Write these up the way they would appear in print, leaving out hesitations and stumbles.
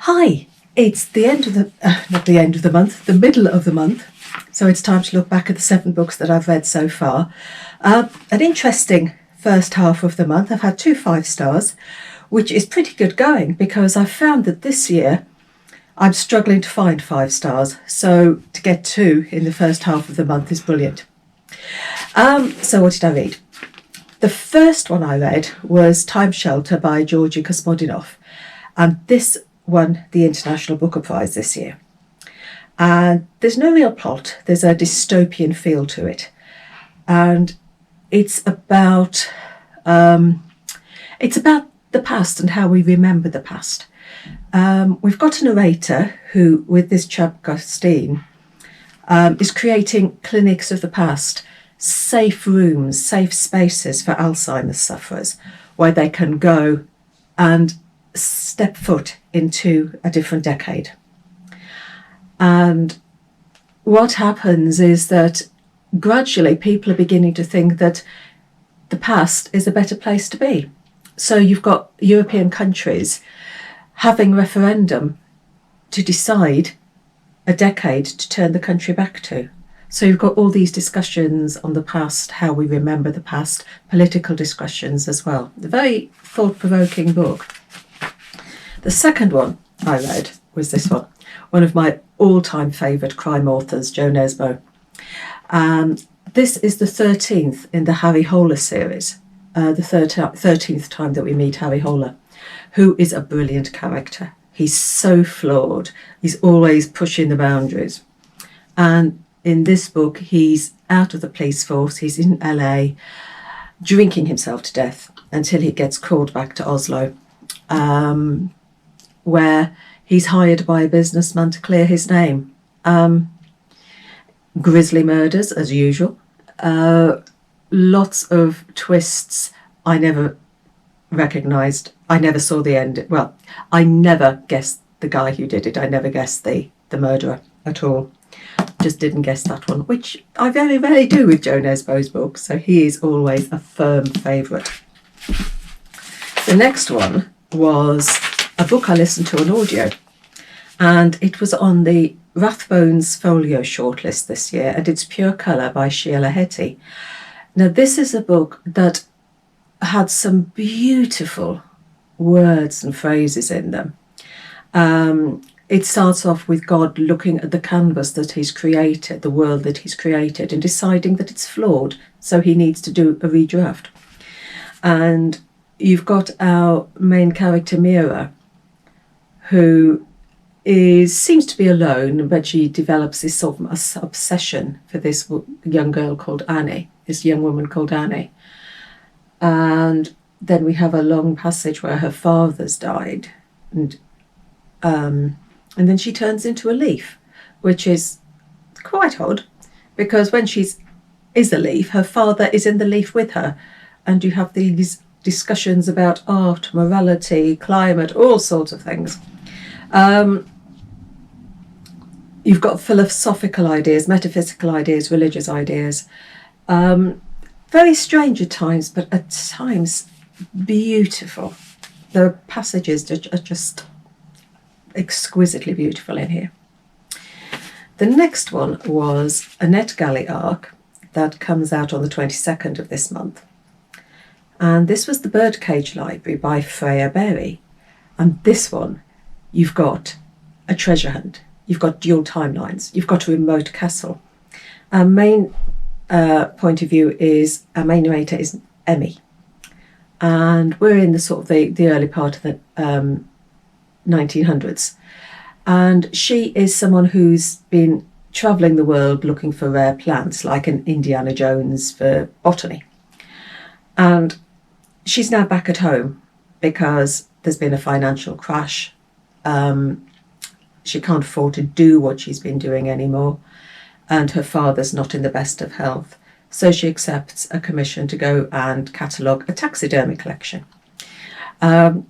Hi, it's the end of the, not the end of the month, the middle of the month. So it's time to look back at the 7 books that I've read so far. An interesting first half of the month. I've had 2 5 stars, which is pretty good going because I've found that this year I'm struggling to find 5 stars. So to get 2 in the first half of the month is brilliant. So what did I read? The first one I read was Time Shelter by Gerogi Gospodinov. And this won the International Booker Prize this year. And there's no real plot. There's a dystopian feel to it. And it's about the past and how we remember the past. We've got a narrator who, with this chap Gustine, is creating clinics of the past, safe rooms, safe spaces for Alzheimer's sufferers, where they can go and step foot into a different decade. And what happens is that gradually people are beginning to think that the past is a better place to be. So you've got European countries having referendum to decide a decade to turn the country back to. So you've got all these discussions on the past, how we remember the past, political discussions as well. A very thought-provoking book. The second one I read was this one of my all-time favourite crime authors, Jo Nesbo. This is the 13th in the Harry Holer series, the 13th time that we meet Harry Holer, who is a brilliant character. He's so flawed. He's always pushing the boundaries. And in this book, he's out of the police force. He's in LA, drinking himself to death until he gets called back to Oslo, where he's hired by a businessman to clear his name. Grisly murders, as usual. Lots of twists I never recognised. I never saw the end. Well, I never guessed the guy who did it. I never guessed the murderer at all. Just didn't guess that one, which I very rarely do with Jo Nesbo's books. So he is always a firm favourite. The next one was a book I listened to on audio, and it was on the Rathbones Folio shortlist this year, and it's Pure Colour by Sheila Heti. Now, this is a book that had some beautiful words and phrases in them. It starts off with God looking at the canvas that he's created, the world that he's created, and deciding that it's flawed, so he needs to do a redraft. And you've got our main character, Mira, who seems to be alone, but she develops this sort of obsession for this young girl called Annie, this young woman called Annie. And then we have a long passage where her father's died, and then she turns into a leaf, which is quite odd, because when she is a leaf, her father is in the leaf with her, and you have these discussions about art, morality, climate, all sorts of things. You've got philosophical ideas, metaphysical ideas, religious ideas. Very strange at times, but at times beautiful. The passages are just exquisitely beautiful in here. The next one was a NetGalley arc that comes out on the 22nd of this month. And this was the Birdcage Library by Freya. And this one, you've got a treasure hunt. You've got dual timelines. You've got a remote castle. Our main point of view is, our main narrator is Emmy. And we're in the sort of the early part of the 1900s. And she is someone who's been travelling the world looking for rare plants, like an Indiana Jones for botany. And she's now back at home because there's been a financial crash. She can't afford to do what she's been doing anymore, and her father's not in the best of health. So she accepts a commission to go and catalogue a taxidermy collection.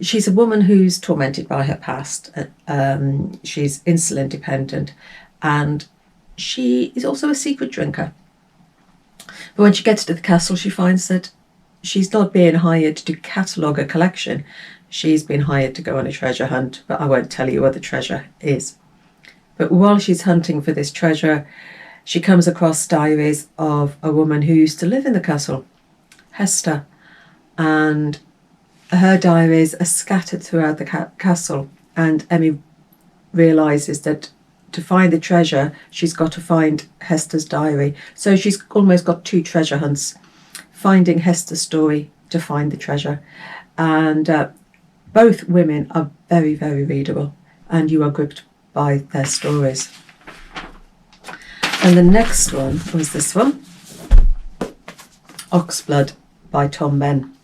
She's a woman who's tormented by her past. She's insulin dependent, and she is also a secret drinker. But when she gets to the castle, she finds that she's not being hired to catalogue a collection. she's been hired to go on a treasure hunt, but I won't tell you what the treasure is. But while she's hunting for this treasure, she comes across diaries of a woman who used to live in the castle, Hester, and her diaries are scattered throughout the castle, and Emmy realises that to find the treasure, she's got to find Hester's diary. So she's almost got two treasure hunts, finding Hester's story to find the treasure. And both women are very, very readable, and you are gripped by their stories. And the next one was this one, Oxblood by Tom Benn.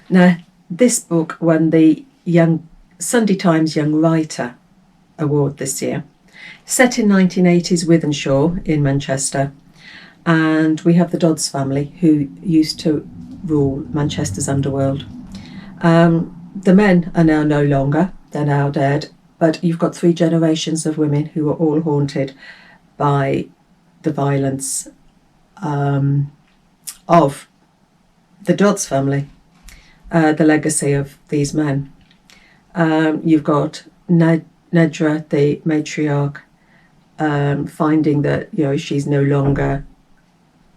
Now, this book won the Sunday Times Young Writer Award this year. Set in 1980s Wythenshawe in Manchester, and we have the Dodds family who used to rule Manchester's underworld. The men are now no longer, they're now dead, but you've got 3 generations of women who are all haunted by the violence of the Dodds family, the legacy of these men. You've got Nedra, the matriarch, finding that she's no longer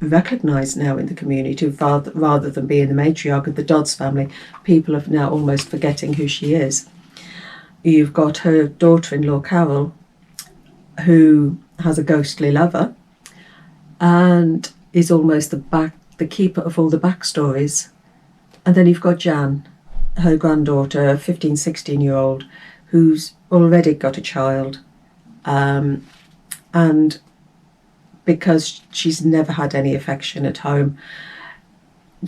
recognised now in the community. Rather than being the matriarch of the Dodds family, people are now almost forgetting who she is. You've got her daughter-in-law Carol, who has a ghostly lover and is almost the keeper of all the backstories. And then you've got Jan, her granddaughter, a 15, 16-year-old, who's already got a child, and because she's never had any affection at home,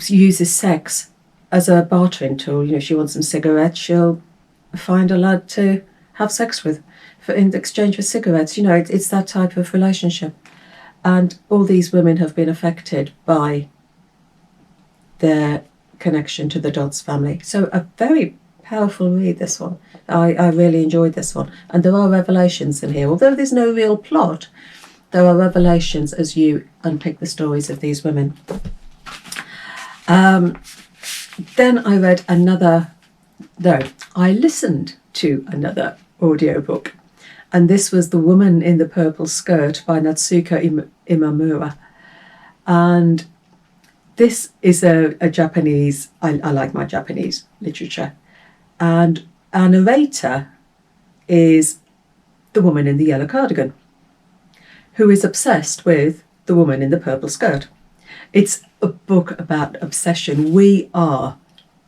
uses sex as a bartering tool. She wants some cigarettes, she'll find a lad to have sex with in exchange for cigarettes. It's that type of relationship. And all these women have been affected by their connection to the Dodds family. So a very powerful read, this one. I really enjoyed this one. And there are revelations in here. Although there's no real plot, there are revelations as you unpick the stories of these women. Then I read I listened to another audiobook. And this was The Woman in the Purple Skirt by Natsuko Imamura. And this is a Japanese, I like my Japanese literature. And our narrator is the woman in the yellow cardigan, who is obsessed with the woman in the purple skirt. It's a book about obsession. We are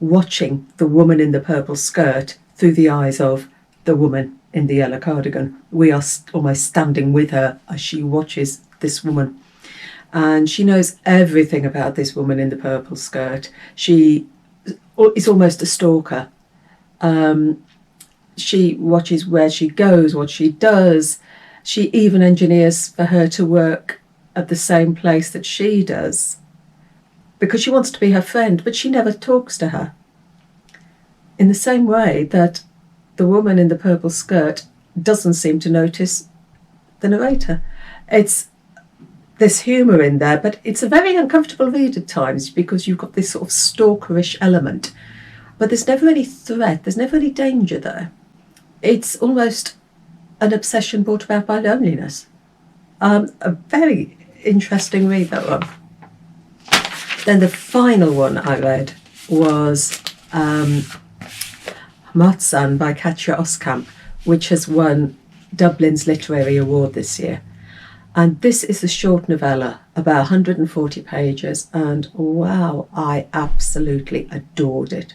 watching the woman in the purple skirt through the eyes of the woman in the yellow cardigan. We are almost standing with her as she watches this woman. And she knows everything about this woman in the purple skirt. She is almost a stalker. She watches where she goes, what she does. She even engineers for her to work at the same place that she does, because she wants to be her friend, but she never talks to her. In the same way that the woman in the purple skirt doesn't seem to notice the narrator. There's humour in there, but it's a very uncomfortable read at times, because you've got this sort of stalkerish element. But there's never any threat, there's never any danger there. It's almost an obsession brought about by loneliness. A very interesting read, that one. Then the final one I read was Matzan by Katja Oskamp, which has won Dublin's Literary Award this year. And this is a short novella, about 140 pages, and wow, I absolutely adored it.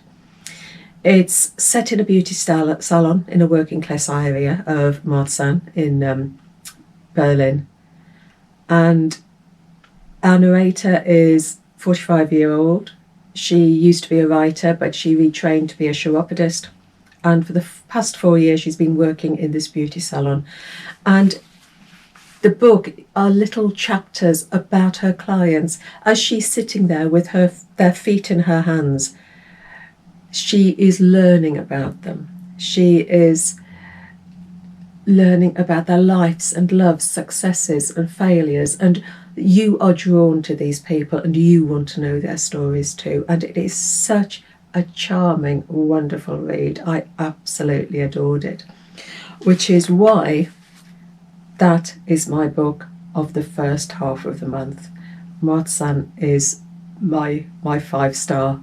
It's set in a beauty salon in a working class area of Marzahn in Berlin. And our narrator is 45-year-old. She used to be a writer, but she retrained to be a chiropodist. And for the past 4 years, she's been working in this beauty salon. And the book are little chapters about her clients as she's sitting there with their feet in her hands. She is learning about them. She is learning about their lives and loves, successes and failures. And you are drawn to these people and you want to know their stories too. And it is such a charming, wonderful read. I absolutely adored it, which is why that is my book of the first half of the month. Matzan is my 5-star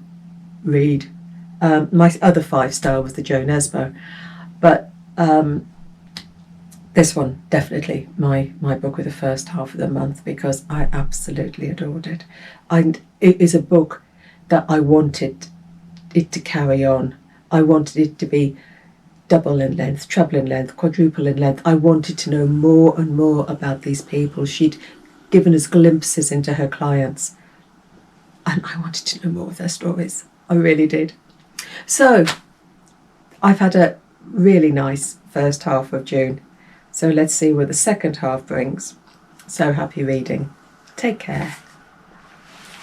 read. My other 5-star was the Joe Nesbo, but this one definitely my book of the first half of the month, because I absolutely adored it. And it is a book that I wanted it to carry on. I wanted it to be double in length, treble in length, quadruple in length. I wanted to know more and more about these people. She'd given us glimpses into her clients, and I wanted to know more of their stories. I really did. So I've had a really nice first half of June. So let's see what the second half brings. So happy reading. Take care.